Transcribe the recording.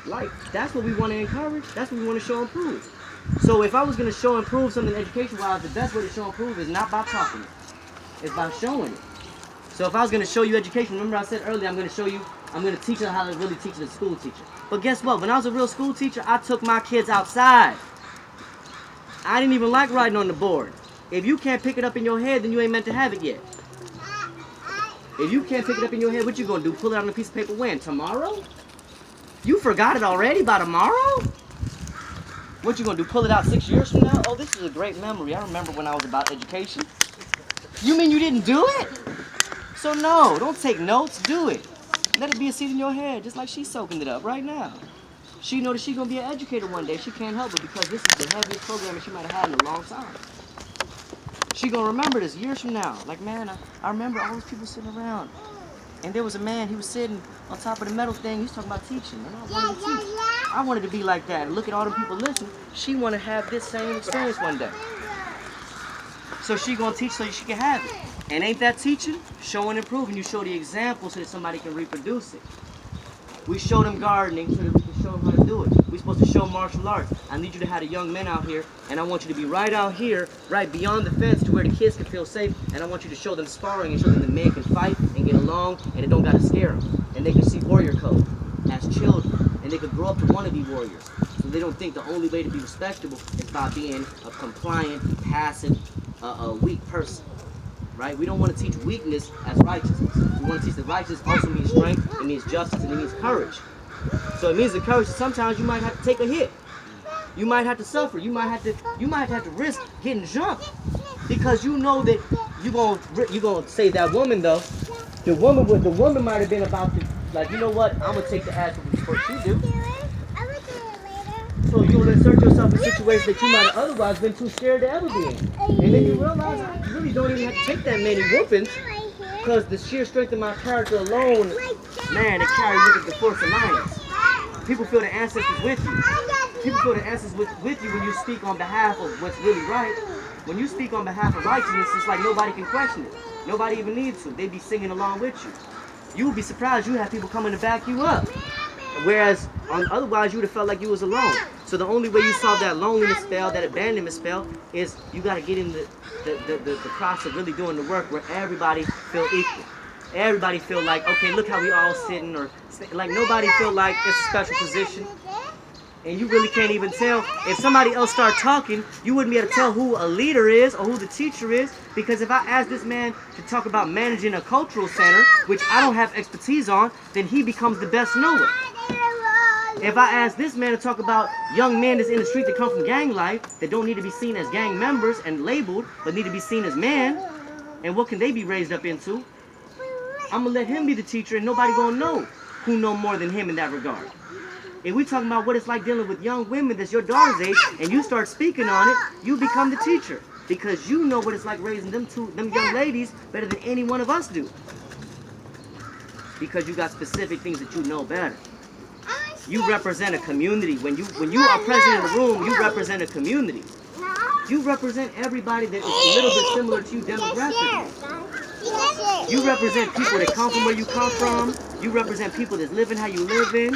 Like, that's what we want to encourage. That's what we want to show and prove. So if I was going to show and prove something education-wise, the best way to show and prove is not by talking it. It's by showing it. So if I was going to show you education, remember I said earlier, I'm going to teach you how to really teach a school teacher. But guess what? When I was a real school teacher, I took my kids outside. I didn't even like writing on the board. If you can't pick it up in your head, then you ain't meant to have it yet. If you can't pick it up in your head, what you going to do? Pull it out on a piece of paper when? Tomorrow? You forgot it already by tomorrow? What you going to do? Pull it out 6 years from now? Oh, this is a great memory. I remember when I was about education. You mean you didn't do it? So no, don't take notes. Do it. Let it be a seed in your head, just like she's soaking it up right now. She knows that she's going to be an educator one day. She can't help it because this is the heaviest program that she might have had in a long time. She going to remember this years from now. Like, man, I remember all those people sitting around. And there was a man, he was sitting on top of the metal thing. He was talking about teaching. And I wanted to teach. I wanted to be like that. And look at all the people listening. She want to have this same experience one day. So she going to teach so she can have it. And ain't that teaching? Showing and proving. You show the example so that somebody can reproduce it. We show them gardening so that we can show them how to do it. We're supposed to show martial arts. I need you to have the young men out here, and I want you to be right out here, right beyond the fence to where the kids can feel safe, and I want you to show them sparring and show them the men can fight and get along, and it don't got to scare them. And they can see warrior code as children, and they could grow up to want to be warriors. So they don't think the only way to be respectable is by being a compliant, passive, weak person. Right? We don't want to teach weakness as righteousness. We want to teach that righteousness also means strength, it means justice, and it means courage. So it means the courage that sometimes you might have to take a hit. You might have to suffer. You might have to risk getting jumped. Because you know that you're gonna save that woman though. The woman might have been about to, like, you know what, I'm gonna take the ass before she do. So you'll insert yourself in situations that you might have otherwise been too scared to ever be in. And then you realize you really don't even have to take that many whoopings, because the sheer strength of my character alone, man, it carries with it the force of lions. People feel the ancestors with you. People feel the ancestors with you when you speak on behalf of what's really right. When you speak on behalf of righteousness, it's like nobody can question it. Nobody even needs to. They be singing along with you. You would be surprised you have people coming to back you up. Whereas otherwise you would have felt like you was alone. So the only way you solve that loneliness spell, that abandonment spell, is you got to get in the process of really doing the work where everybody feel equal. Everybody feel like, okay, look how we all sitting, or like nobody feel like it's a special position. And you really can't even tell. If somebody else start talking, you wouldn't be able to tell who a leader is or who the teacher is. Because if I ask this man to talk about managing a cultural center, which I don't have expertise on, then he becomes the best knower. If I ask this man to talk about young men that's in the street that come from gang life, that don't need to be seen as gang members and labeled, but need to be seen as men, and what can they be raised up into, I'm going to let him be the teacher, and nobody going to know who know more than him in that regard. If we talking about what it's like dealing with young women that's your daughter's age, and you start speaking on it, you become the teacher. Because you know what it's like raising them young ladies better than any one of us do. Because you got specific things that you know better. You represent a community. When you are present in the room, you represent a community. You represent everybody that is a little bit similar to you demographically. You represent people that come from where you come from. You represent people that's living how you live in.